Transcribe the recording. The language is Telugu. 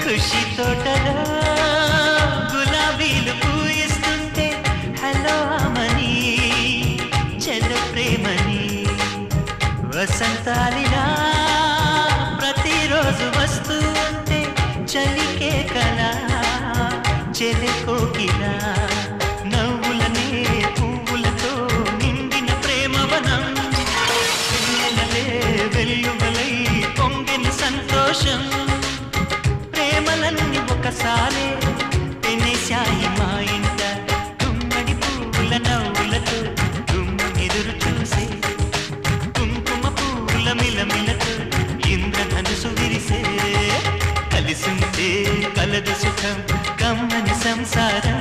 ఖుషి తోటలో గులాబీలు పూయిస్తుంటే హలో అమని చెల్ల ప్రేమని వసంతాలిలా ప్రతిరోజు వస్తూ ఉంటే చలికే కలా చెలి కోకిలా నవ్వులనే పువ్వులతో నిండిన ప్రేమవనం వెన్నెలలే వెల్లువలై పొంగిన సంతోషం ప్రేమలన్నీ ఒకసారే తినేశాయి మా ఇంట గుమ్మడి పువ్వుల నవ్వులతో గుమ్మెదురు చూసే కుంకుమ పువ్వుల మిలమిలతో ఇంద్రధనుసు విరిసే కలిసుంటే కలదు సుఖం కమ్మని సంసారం